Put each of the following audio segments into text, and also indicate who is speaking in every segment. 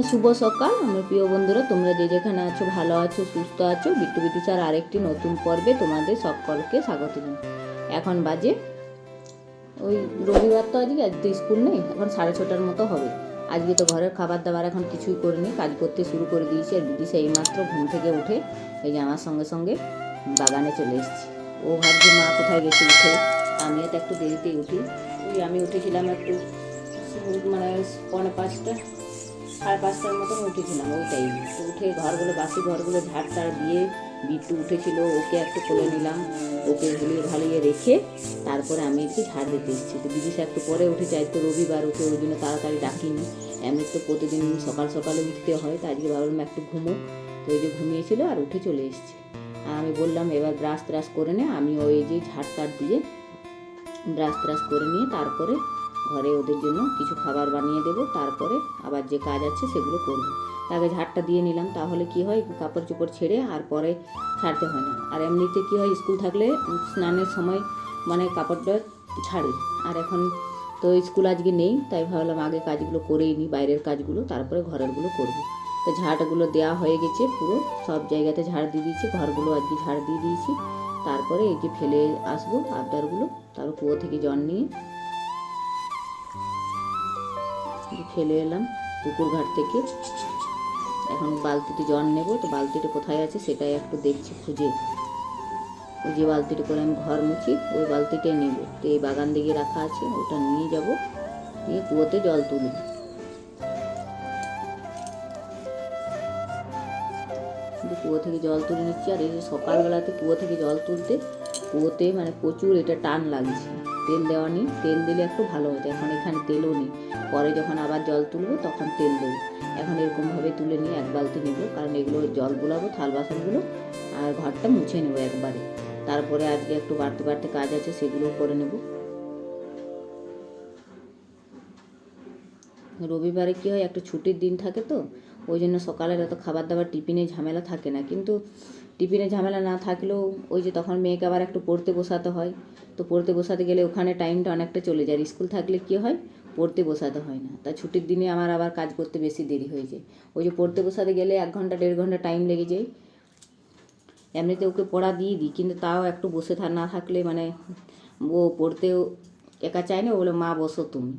Speaker 1: শুভ সকাল আমার প্রিয় বন্ধুরা, তোমরা যে যেখানে আছো ভালো আছো, সুস্থ আছো। বিট্টু বিদিশার আরেকটি নতুন পর্বে তোমাদের সকলকে স্বাগত জানাই। এখন বাজে ওই রবিবার, তো আজকে তো স্কুল নেই, এখন 6:30টার মতো হবে। আজকে তো ঘরের খাবার দাবার এখন কিছুই করিনি, কাজ করতে শুরু করে দিয়েছি। আর বিদিশা এইমাত্র ঘুম থেকে উঠে এই যে আমার সঙ্গে সঙ্গে বাগানে চলে এসেছি। ও ভাবছে মা কোথায় গেছে উঠে, আমিও তো একটু দেরিতেই উঠি। ওই আমি উঠেছিলাম একটু মানে 4:45, 5:30টার মতন উঠেছিলাম ওই টাইমে। তো উঠে ঘরগুলো, বাসি ঘরগুলো ঝাড় টাড় দিয়ে, বিট্টু উঠেছিল, ওকে একটু কোলে নিলাম, ওকে ঝুলিয়ে ভালিয়ে রেখে তারপরে আমি একটু ঝাড় দিতে এসেছি। তো বিদিশা একটু পরে উঠে চাই, তো রবিবার উঠে ওই জন্য তাড়াতাড়ি ডাকিনি। এমনি তো প্রতিদিন সকাল সকালে উঠতে হয়, তো আজকে ভাবলাম একটু ঘুমো। তো ওই যে ঘুমিয়েছিল আর উঠে চলে এসেছি। আর আমি বললাম এবার ব্রাশ ট্রাশ করে নে। আমি ওই যে ঝাড় টাড় দিয়ে ব্রাশ ট্রাশ করে নিয়ে তারপরে ঘরে ওদের জন্য কিছু খাবার বানিয়ে দেবো, তারপরে আবার যে কাজ আছে সেগুলো করবো। তাকে ঝাড়টা দিয়ে নিলাম, তাহলে কি হয় কাপড় চোপড় ছেড়ে আর পরে ছাড়তে হয় না। আর এমনিতে কি হয়, স্কুল থাকলে স্নানের সময় মানে কাপড়টা ছাড়ি। আর এখন তো স্কুল আজকে নেই, তাই ভাবলাম আগে কাজগুলো করেই নিই, বাইরের কাজগুলো, তারপরে ঘরেরগুলো করবো। তো ঝাড়গুলো দেওয়া হয়ে গেছে, পুরো সব জায়গাতে ঝাড় দিয়ে দিয়েছি, ঘরগুলো আজকে ঝাড় দিয়ে দিয়েছি। তারপরে এই যে ফেলে আসবো আবদারগুলো, তারপর কুয়ো থেকে জল নিয়ে ফেলে এলাম পুকুর ঘাট থেকে। এখন বালতিতে জল নেব, তো বালতিটা কোথায় আছে সেটাই একটু দেখছি খুঁজে। ওই যে বালতিটা করে আমি ঘর মুছি, ওই বালতিটাই নেব। তো এই বাগান দিকে রাখা আছে, ওটা নিয়ে যাব, নিয়ে কুয়োতে জল তুলব। কুয়ো থেকে জল তুলে নিচ্ছি। আর এই যে সকালবেলাতে কুয়ো থেকে জল তুলতে কুয়োতে মানে প্রচুর এটা টান লাগছে। তেল দেওয়া নেই, তেল দিলে একটু ভালো হতো। এখন এখানে তেলও নেই, পরে যখন আবার জল তুলবো তখন তেল দেবো। এখন এরকমভাবে তুলে নিয়ে এক বালতি নেবো, কারণ এগুলো জল গোলাবো থাল বাসনগুলো, আর ঘরটা মুছে নেবো একবারে। তারপরে আজকে একটু বাড়তে বাড়তে কাজ আছে, সেগুলোও করে নেব। রবিবারে কী হয়, একটা ছুটির দিন থাকে, তো ওই জন্য সকালের এত খাবার দাবার টিফিনে ঝামেলা থাকে না। কিন্তু টিফিনে ঝামেলা না থাকলেও ওই যে তখন মেয়েকে আবার একটু পড়তে বসাতে হয়। তো পড়তে বসাতে গেলে ওখানে টাইমটা অনেকটা চলে যায়। স্কুল থাকলে কী হয়, পড়তে বসাতে হয় না। তা ছুটির দিনে আমার আবার কাজ করতে বেশি দেরি হয়ে যায়। ওই যে পড়তে বসাতে গেলে 1 ঘন্টা 1.5 ঘন্টা টাইম লেগে যায়। এমনিতে ওকে পড়া দিয়ে দিই, কিন্তু তাও একটু বসে না থাকলে মানে ও পড়তেও একা চায় না, ও বলে মা বসো তুমি।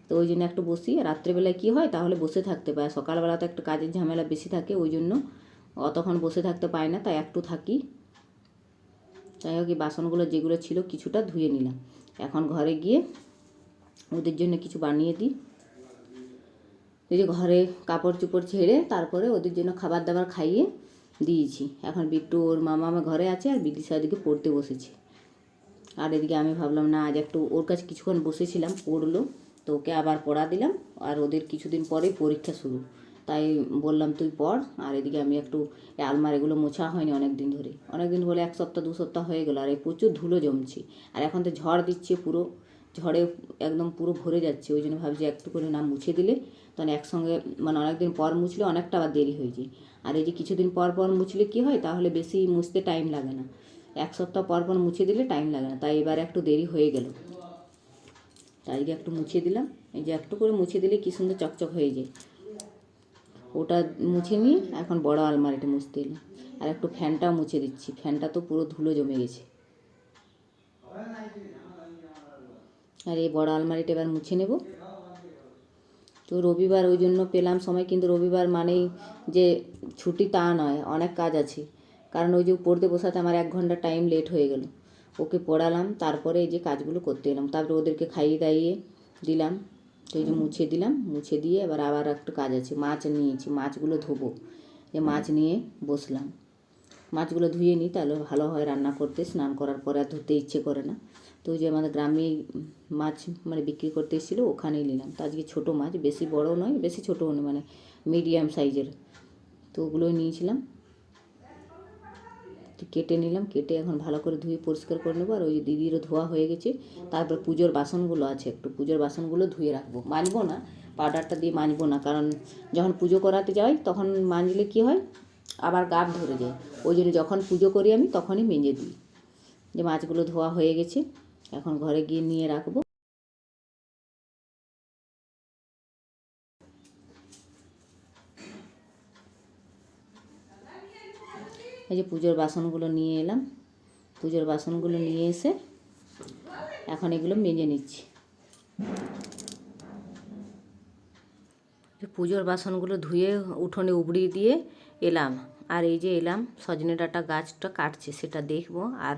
Speaker 1: তো ওই জন্য একটু বসি। রাত্রেবেলায় কী হয়, তাহলে বসে থাকতে পারে। সকালবেলা তো একটু কাজের ঝামেলা বেশি থাকে, ওই জন্য অতক্ষণ বসে থাকতে পায় না, তাই একটু থাকি। যাই হোক, এই বাসনগুলো যেগুলো ছিল কিছুটা ধুয়ে নিলাম। এখন ঘরে গিয়ে ওদের জন্য কিছু বানিয়ে দিই। এই যে ঘরে কাপড় চোপড় ছেড়ে তারপরে ওদের জন্য খাবার দাবার খাইয়ে দিয়েছি। এখন বিট্টু ওর মামা ঘরে আছে, আর বিদিশা ওদিকে পড়তে বসেছে। আর এদিকে আমি ভাবলাম না, আজ একটু ওর কাছে কিছুক্ষণ বসেছিলাম, পড়লো, তো ওকে আবার পড়া দিলাম। আর ওদের কিছুদিন পরেই পরীক্ষা শুরু, তাই বললাম তুই পড়। আর এদিকে আমি একটু আলমারিগুলো মোছা হয়নি অনেক দিন ধরে, অনেক দিন বলে 1 সপ্তাহ 2 সপ্তাহ হয়ে গেলো। আর এই প্রচুর ধুলো জমছে, আর এখন তো ঝড় দিচ্ছে, পুরো ঝড়ে একদম পুরো ভরে যাচ্ছে। ওই জন্য ভাবছি একটু করে না মুছে দিলে তখন একসঙ্গে মানে অনেকদিন পর মুছলে অনেকটা আবার দেরি হয়ে যায়। আর এই যে কিছুদিন পর পর মুছলে কী হয়, তাহলে বেশি মুছতে টাইম লাগে না। 1 সপ্তাহ পর পর মুছে দিলে টাইম লাগে না, তাই এবার একটু দেরি হয়ে গেল। তাই একটু মুছে দিলাম। এই যে একটু করে মুছে দিলে কী সুন্দর চকচক হয়ে যায়। ওটা মুছে নিয়ে এখন বড় আলমারিটা মুছতে এলাম। আর একটু ফ্যানটাও মুছে দিচ্ছি, ফ্যানটা তো পুরো ধুলো জমে গেছে। আর এই বড় আলমারিটা এবার মুছে নেব। তো রবিবার ওই জন্য পেলাম সময়, কিন্তু রবিবার মানেই যে ছুটি তা নয়, অনেক কাজ আছে। কারণ ওই যে পড়তে বসাতে আমার 1 ঘন্টা টাইম লেট হয়ে গেল। ওকে পড়ালাম, তারপরে এই যে কাজগুলো করতে এলাম, তারপরে ওদেরকে খাইয়ে দাইয়ে দিলাম। তো এই যে মুছে দিলাম, মুছে দিয়ে এবার আবার একটু কাজ আছে, মাছ নিয়েছি, মাছগুলো ধোবো। যে মাছ নিয়ে বসলাম, মাছগুলো ধুয়ে নিই, তাহলে ভালো হয় রান্না করতে। স্নান করার পরে আর ধুতে ইচ্ছে করে না। তো ওই যে আমাদের গ্রামে মাছ মানে বিক্রি করতে এসেছিলো, ওখানেই নিলাম। তো আজকে ছোটো মাছ, বেশি বড় নয় বেশি ছোটোও নয়, মানে মিডিয়াম সাইজের। তো ওগুলোই নিয়েছিলাম, তো কেটে নিলাম। কেটে এখন ভালো করে ধুয়ে পরিষ্কার করে নেবো। আর ওই যে দিদিরও ধোয়া হয়ে গেছে। তারপর পুজোর বাসনগুলো আছে, একটু পুজোর বাসনগুলো ধুয়ে রাখবো। মাজবো না, পাউডারটা দিয়ে মাজবো না, কারণ যখন পুজো করাতে যাই তখন মাজলে কী হয়, আবার গাব ধরে যায়। ওই জন্য যখন পুজো করি আমি তখনই মেজে দিই। যে মাছগুলো ধোয়া হয়ে গেছে, এখন ঘরে গিয়ে নিয়ে রাখবো। এই যে পুজোর বাসনগুলো নিয়ে এলাম, পুজোর বাসনগুলো নিয়ে এসে এখন এগুলো মেজে নিচ্ছি। পুজোর বাসনগুলো ধুয়ে উঠোনে উবড়িয়ে দিয়ে এলাম, আর এই যে এলাম সজনে ডাঁটা গাছটা কাটছে সেটা দেখবো, আর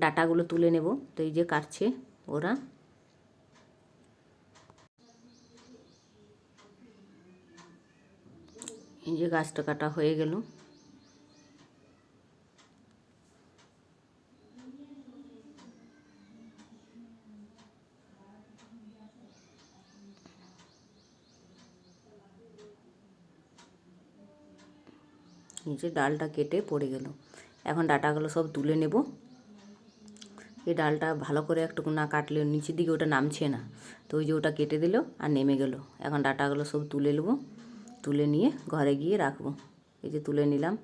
Speaker 1: ডাঁটাগুলো তুলে নেব। তো এই যে কাটছে ওরা, এই যে গাছটা কাটা হয়ে গেল। নিচে ডালটা কেটে পড়ে গেল, এখন ডাঁটাগুলো সব তুলে নেব। এই ডালটা ভালো করে একটু না কাটলে নিচের দিকে ওটা নামছে না, তো ওই যে ওটা কেটে দিল আর নেমে গেল। এখন ডাঁটাগুলো সব তুলে নেব, তুলে নিয়ে ঘরে গিয়ে রাখবো। এই যে তুলে নিলাম,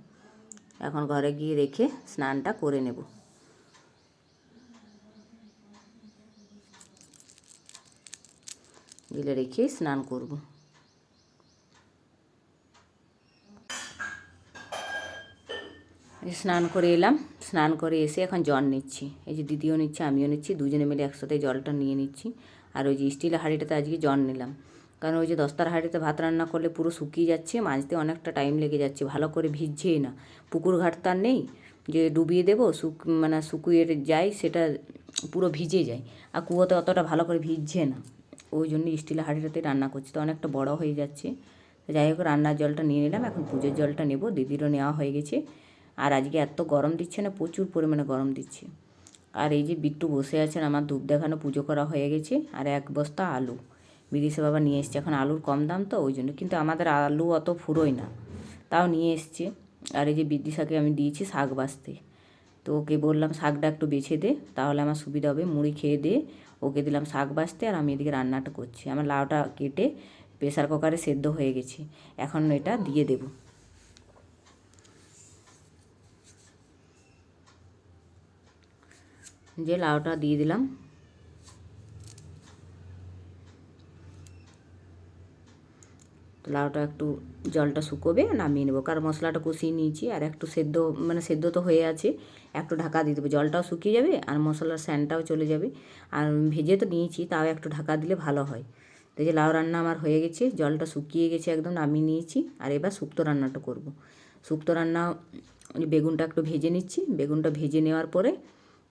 Speaker 1: এখন ঘরে গিয়ে রেখে স্নানটা করে নেব। গিলে রেখে স্নান করব। স্নান করে এলাম, স্নান করে এসে এখন জল নিচ্ছি। এই যে দিদিও নিচ্ছে, আমিও নিচ্ছি, দুজনে মিলে একসাথে জলটা নিয়ে নিচ্ছি। আর ওই যে স্টিলের হাঁড়িটাতে আজকে জল নিলাম, কারণ ওই যে দস্তার হাঁড়িতে ভাত রান্না করলে পুরো শুকিয়ে যাচ্ছে, মাঝতে অনেকটা টাইম লেগে যাচ্ছে, ভালো করে ভিজছেই না। পুকুর ঘাট তার নেই যে ডুবিয়ে দেবো, শুকিয়ে যায়, সেটা পুরো ভিজে যায়। আর কুয়োতে অতটা ভালো করে ভিজছে না, ওই জন্য স্টিলের হাঁড়িটাতে রান্না করছি, তো অনেকটা বড় হয়ে যাচ্ছে। যাই হোক, রান্নার জলটা নিয়ে নিলাম, এখন পুজোর জলটা নেব। দিদিরও নেওয়া হয়ে গেছে। আর আজকে এত গরম দিচ্ছে না, প্রচুর পরিমাণে গরম দিচ্ছে। আর এই যে বিট্টু বসে আছেন, আমার ধূপ দেখানো পুজো করা হয়ে গেছে। আর এক বস্তা আলু বিদেশে বাবা নিয়ে এসছে, এখন আলুর কম দাম তো ওই জন্য, কিন্তু আমাদের আলু অত ফুরোয় না, তাও নিয়ে এসছে। আর এই যে বিদিশাকে আমি দিয়েছি শাক বাছতে, তো ওকে বললাম শাকটা একটু বেছে দে, তাহলে আমার সুবিধা হবে, মুড়ি খেয়ে দে। ওকে দিলাম শাক বাছতে, আর আমি এদিকে রান্নাটা করছি। আমার লাউটা কেটে প্রেসার কুকারে সেদ্ধ হয়ে গেছে, এখন এটা দিয়ে দেবো। যে লাউটা দিয়ে দিলাম, তো লাউটা একটু জলটা শুকোবে, নামিয়ে নেবো, কারণ মশলাটা কষিয়ে নিয়েছি। আর একটু সেদ্ধ সেদ্ধ তো হয়ে আছে, একটু ঢাকা দিয়ে দেবো, জলটাও শুকিয়ে যাবে আর মশলার স্যানটাও চলে যাবে। আর ভেজে তো নিয়েছি, তাও একটু ঢাকা দিলে ভালো হয়। তো এই যে লাউ রান্না আমার হয়ে গেছে, জলটা শুকিয়ে গেছে একদম, নামিয়ে নিয়েছি। আর এবার শুক্তো রান্নাটা করব। শুক্তো রান্না বেগুনটা একটু ভেজে নিচ্ছি, বেগুনটা ভেজে নেওয়ার পরে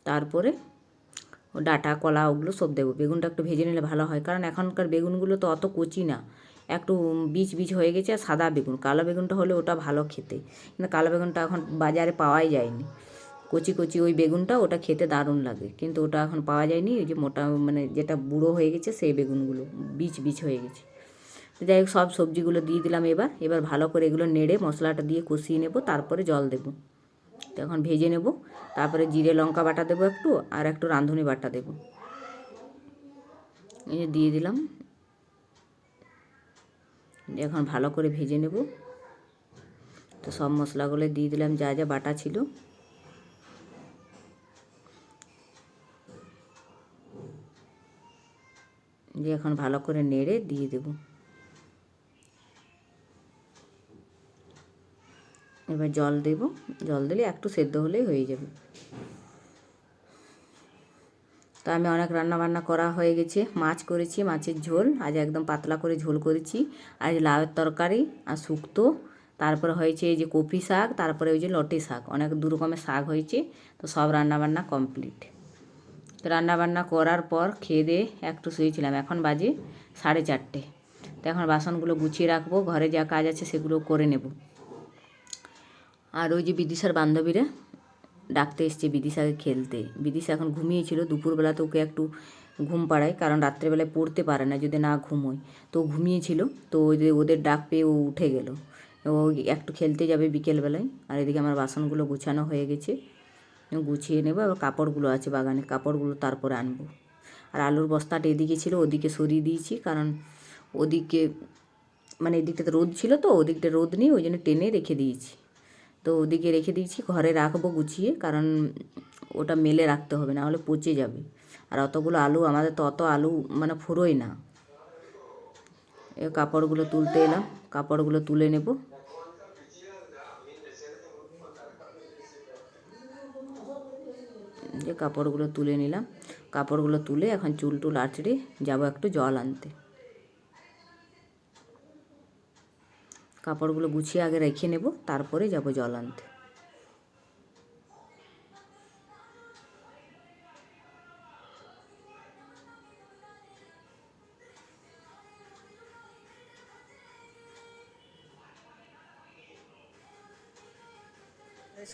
Speaker 1: তারপরে ডাঁটা কলা ওগুলো সব দেবো। বেগুনটা একটু ভেজে নিলে ভালো হয়, কারণ এখনকার বেগুনগুলো তো অত কচি না, একটু বীজ বীজ হয়ে গেছে। আর সাদা বেগুন, কালো বেগুনটা হলে ওটা ভালো খেতে, কিন্তু কালো বেগুনটা এখন বাজারে পাওয়াই যায়নি। কচি কচি ওই বেগুনটা, ওটা খেতে দারুণ লাগে, কিন্তু ওটা এখন পাওয়া যায়নি। ওই যে মোটা যেটা বুড়ো হয়ে গেছে সেই বেগুনগুলো বীজ বীজ হয়ে গেছে। তো যাই হোক, সব সবজিগুলো দিয়ে দিলাম। এবার ভালো করে এগুলো নেড়ে মশলাটা দিয়ে কষিয়ে নেব, তারপরে জল দেবো। তো এখন ভেজে নেব, তারপরে জিরে লঙ্কা বাটা দেবো একটু, আর একটু রাঁধুনি বাটা দেবো। এই যে দিয়ে দিলাম, এখন ভালো করে ভেজে নেব। তো সব মশলাগুলো দিয়ে দিলাম, যা যা বাটা ছিল। যে এখন ভালো করে নেড়ে দিয়ে দেব। এবার জল দেব, জল দিলে একটু সেদ্ধ হলেই হয়ে যাবে। তো আমি অনেক রান্নাবান্না করা হয়ে গেছে। মাছ করেছি, মাছের ঝোল আজ একদম পাতলা করে ঝোল করেছি। আজ লাউয়ের তরকারি আর শুক্তো, তারপরে হয়েছে এই যে কপি শাক, তারপরে ওই যে লটে শাক, অনেক দু রকমের শাক হয়েছে। তো সব রান্নাবান্না কমপ্লিট। তো রান্নাবান্না করার পর খেয়ে দিয়ে একটু শুয়েছিলাম, এখন বাজে 4:30। তো এখন বাসনগুলো গুছিয়ে রাখবো, ঘরে যা কাজ আছে সেগুলো করে নেব। আর ওই যে বিদিশার বান্ধবীরা ডাকতে এসছে বিদিশাকে খেলতে। বিদিশা এখন ঘুমিয়েছিল, দুপুরবেলাতে ওকে একটু ঘুম পাড়ায়, কারণ রাত্রেবেলায় পড়তে পারে না যদি না ঘুমোয়। তো ঘুমিয়েছিল, তো ওদের ডাক পেয়ে ও উঠে গেল, ও একটু খেলতে যাবে বিকেলবেলায়। আর এদিকে আমার বাসনগুলো গুছানো হয়ে গেছে, গুছিয়ে নেবো। আবার কাপড়গুলো আছে বাগানে, কাপড়গুলো তারপরে আনবো। আর আলুর বস্তাটা এদিকে ছিল, ওদিকে সরিয়ে দিয়েছি, কারণ ওদিকে এদিকটাতে রোদ ছিল, তো ওদিকটা রোদ নেই, ওই জন্য টেনে রেখে দিয়েছি। তো ওদিকে রেখে দিয়েছি, ঘরে রাখবো গুছিয়ে, কারণ ওটা মেলে রাখতে হবে, না হলে পচে যাবে। আর অতগুলো আলু, আমাদের তো অত আলু ফুরোয় না। এ কাপড়গুলো তুলতে এলাম, কাপড়গুলো তুলে নেব। যে কাপড়গুলো তুলে নিলাম, কাপড়গুলো তুলে এখন চুল টুল আঁচড়ে যাবো একটু জল আনতে। কাপড়গুলো গুছিয়ে আগে রেখে নেব, তারপরে যাব জল আনতে।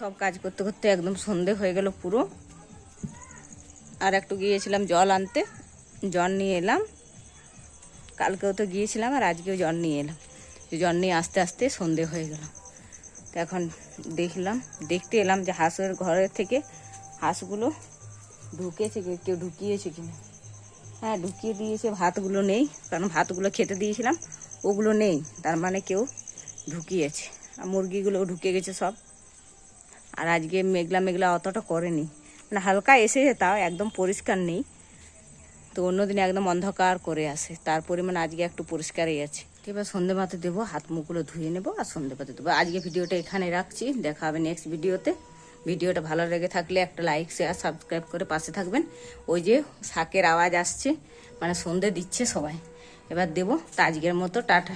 Speaker 1: সব কাজ করতে করতে একদম সন্ধে হয়ে গেল পুরো। আর একটু গিয়েছিলাম জল আনতে, জল নিয়ে এলাম। কালকেও তো গিয়েছিলাম আর আজকেও জল নিয়ে এলাম। জল নিয়ে আস্তে আস্তে সন্ধে হয়ে গেল। তো এখন দেখতে এলাম যে হাঁসের ঘরের থেকে হাঁসগুলো ঢুকেছে, কেউ ঢুকিয়েছে কিনা। হ্যাঁ, ঢুকিয়ে দিয়েছে। ভাতগুলো নেই, কারণ ভাতগুলো খেতে দিয়েছিলাম, ওগুলো নেই, তার মানে কেউ ঢুকিয়েছে। আর মুরগিগুলোও ঢুকে গেছে সব। আর আজকে মেঘলা মেঘলা অতটা করেনি, মানে হালকা এসেছে, তাও একদম পরিষ্কার নেই। তো অন্যদিন একদম অন্ধকার করে আসে, তার পরিমাণ আজকে একটু পরিষ্কারই আছে। এবার সন্ধে ভাতে দেবো, হাত মুখগুলো ধুয়ে নেবো আর সন্ধে ভাতে দেবো। আজকে ভিডিওটা এখানে রাখছি, দেখা হবে নেক্সট ভিডিওতে। ভিডিওটা ভালো লেগে থাকলে একটা লাইক শেয়ার সাবস্ক্রাইব করে পাশে থাকবেন। ওই যে শাকের আওয়াজ আসছে, মানে সন্ধে দিচ্ছে সবাই। এবার দেবো। তা আজকের মতো টাটা।